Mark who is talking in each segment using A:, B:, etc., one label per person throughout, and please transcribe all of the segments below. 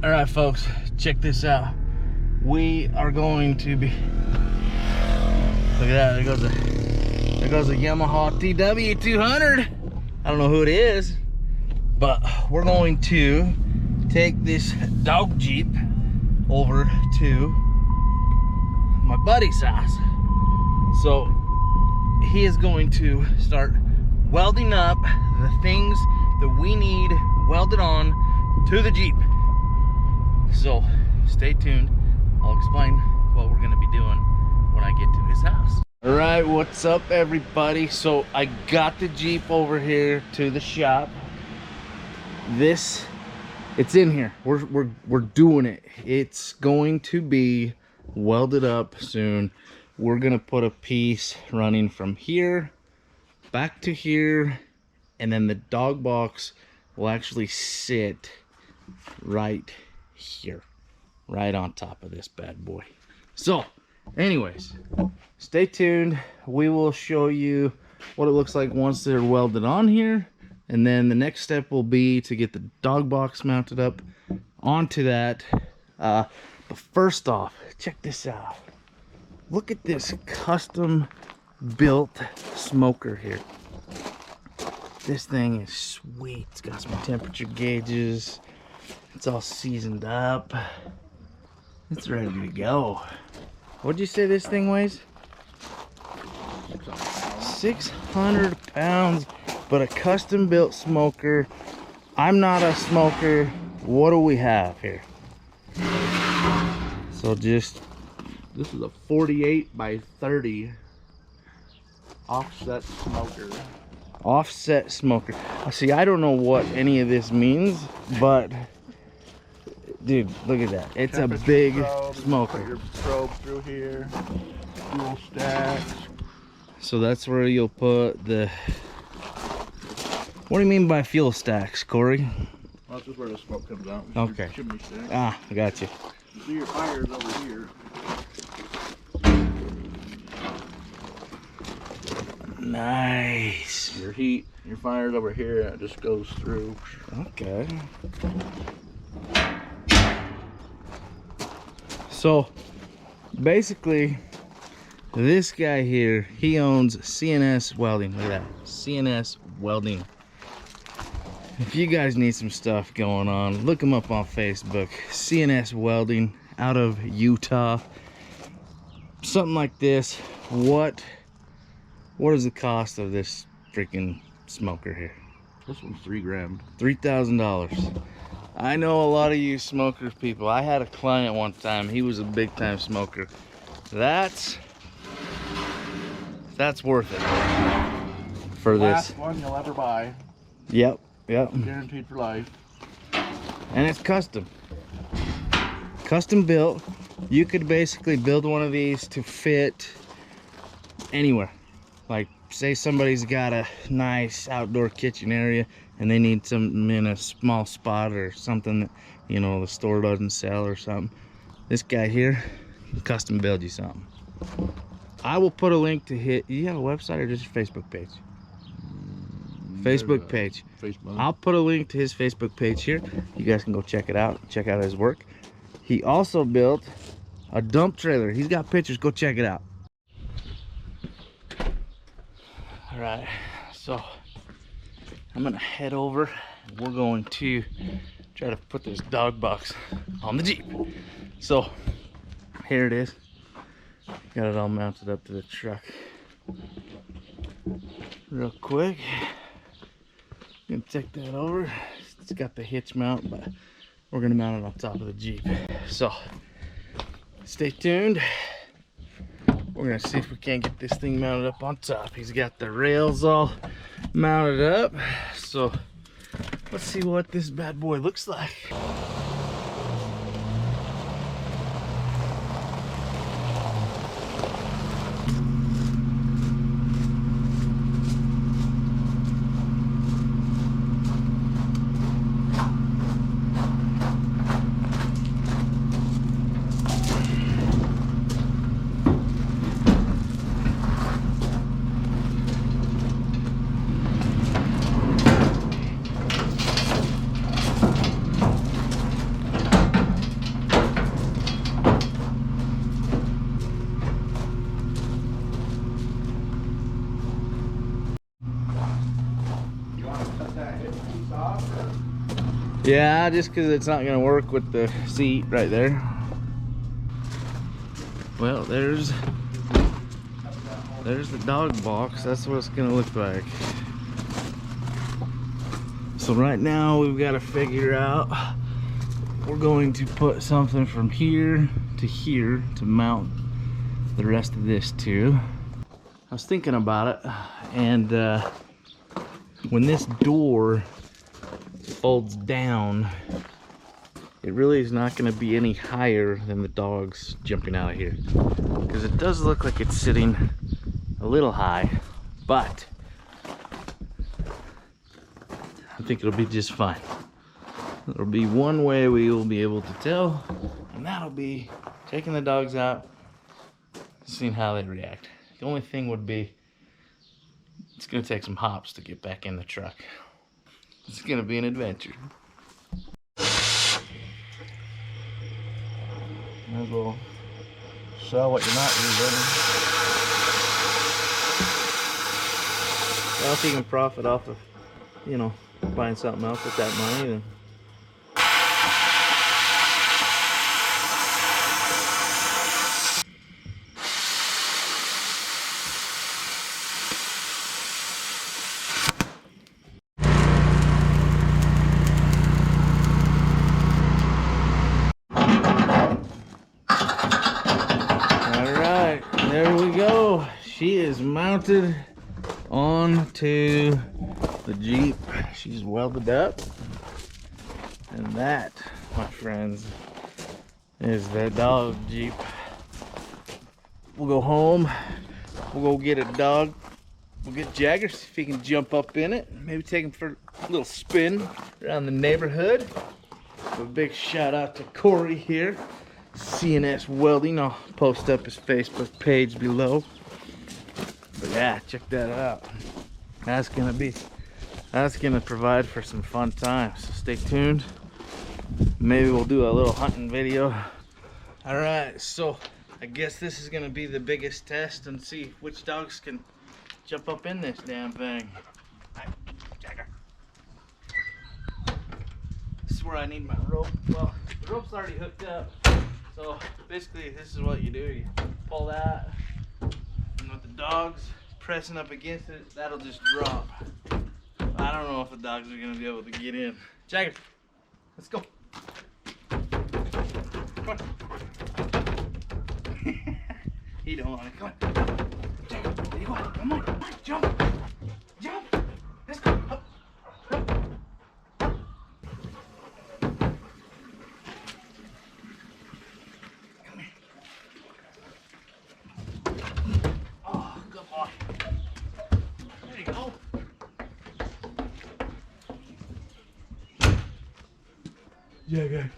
A: All right, folks, check this out. We are going to be, look at that, there goes a Yamaha TW200. I don't know who it is, but we're going to take this dog Jeep over to my buddy's house. So he is going to start welding up the things that we need welded on to the Jeep. So stay tuned. I'll explain what we're gonna be doing when I get to his house. All right, what's up everybody? So I got the Jeep over here to the shop. It's in here. We're doing it. It's going to be welded up soon. We're gonna put a piece running from here back to here, and then the dog box will actually sit right here, right on top of this bad boy. So anyways, stay tuned. We will show you what it looks like once they're welded on here, and then the next step will be to get the dog box mounted up onto that. But first off, check this out. Look at this custom built smoker here. This thing is sweet. It's got some temperature gauges. It's all seasoned up. It's ready to go. What'd you say this thing weighs? 600 pounds, but a custom built smoker. I'm not a smoker. What do we have here? So this is a 48 by 30 offset smoker. Offset smoker. See, I don't know what any of this means, but dude, look at that. It's a big smoker.
B: Put your probe through here. Fuel stacks.
A: So that's where you'll put the... What do you mean by fuel stacks, Corey?
B: Well, that's just where the smoke comes out.
A: Okay.
B: Chimney stack.
A: Ah, I got you.
B: You see your fires over here.
A: Nice.
B: Your heat, your fires over here, and it just goes through.
A: Okay. So basically, this guy here, he owns CNS Welding. Look at that, CNS Welding. If you guys need some stuff going on, look him up on Facebook. CNS Welding out of Utah. Something like this. What is the cost of this freaking smoker here?
B: This one's $3 grand.
A: $3,000. I know a lot of you smokers people. I had a client one time. He was a big time smoker. That's worth it for
B: Last
A: this.
B: one you'll ever buy.
A: Yep.
B: Guaranteed for life.
A: And it's custom built. You could basically build one of these to fit anywhere. Like, say somebody's got a nice outdoor kitchen area and they need something in a small spot or something that, you know, the store doesn't sell or something. This guy here can custom build you something. I will put a link to you have a website or just a Facebook page? Facebook page.
B: Facebook.
A: I'll put a link to his Facebook page here. You guys can go check it out. Check out his work. He also built a dump trailer. He's got pictures. Go check it out. All right, so I'm gonna head over and we're going to try to put this dog box on the Jeep. So here it is. Got it all mounted up to the truck. Real quick. Gonna take that over. It's got the hitch mount, but we're gonna mount it on top of the Jeep. So stay tuned. We're gonna see if we can't get this thing mounted up on top. He's got the rails all mounted up. So let's see what this bad boy looks like. Yeah, just because it's not gonna work with the seat right there. Well, there's the dog box. That's what it's gonna look like. So right now we've got to figure out, we're going to put something from here to mount the rest of this to. I was thinking about it, and when this door folds down, it really is not going to be any higher than the dogs jumping out of here, because it does look like it's sitting a little high, but I think it'll be just fine. There'll be one way we will be able to tell, and that'll be taking the dogs out, seeing how they react. The only thing would be, it's gonna take some hops to get back in the truck. It's gonna be an adventure.
B: Might as well sell what you're not using.
A: Well, if you can profit off of, you know, buying something else with that money, then. Alright, there we go. She is mounted onto the Jeep. She's welded up. And that, my friends, is the dog Jeep. We'll go home. We'll go get a dog. We'll get Jagger, see if he can jump up in it. Maybe take him for a little spin around the neighborhood. A big shout out to Corey here, CNS Welding. I'll post up his Facebook page below. But yeah, check that out. That's gonna provide for some fun times. So stay tuned. Maybe we'll do a little hunting video. All right, so I guess this is gonna be the biggest test and see which dogs can jump up in this damn thing. Hi, Jagger. This is where I need my rope. Well, the rope's already hooked up. So basically this is what you do. You pull that, and with the dogs pressing up against it, that'll just drop. I don't know if the dogs are gonna be able to get in. Jagger, let's go. Come on. He don't want it. Come on. Jagger, there you go. Come on. Jump. Jump. Let's go. Up. Up. Come here. Oh, good boy. There you go. Jagger.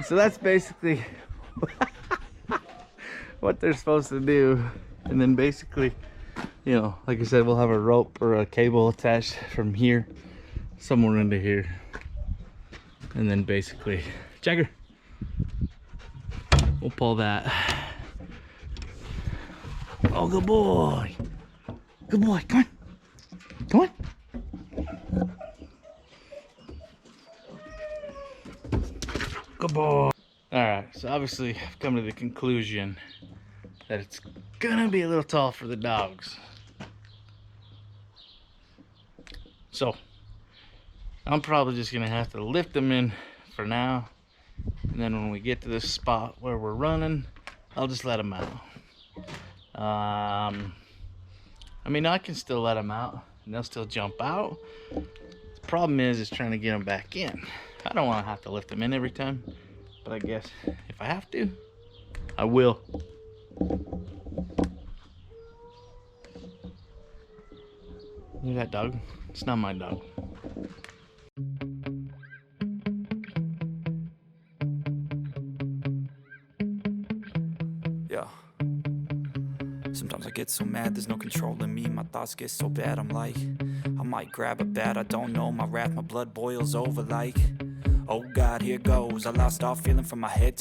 A: So that's basically what they're supposed to do. And then basically, you know, like I said, we'll have a rope or a cable attached from here somewhere into here. And then basically, Jagger, we'll pull that. Oh, good boy. Good boy. Come on. Come on. Good boy. Alright, so obviously I've come to the conclusion that it's gonna be a little tall for the dogs. So I'm probably just gonna have to lift them in for now, and then when we get to this spot where we're running, I'll just let them out. I mean, I can still let them out and they'll still jump out. The problem is trying to get them back in. I don't want to have to lift them in every time, but I guess if I have to, I will. Look at that dog. It's not my dog.
C: Yeah. Sometimes I get so mad, there's no controlling me. My thoughts get so bad, I'm like, I might grab a bat, I don't know. My wrath, my blood boils over like, oh God, here goes. I lost all feeling from my head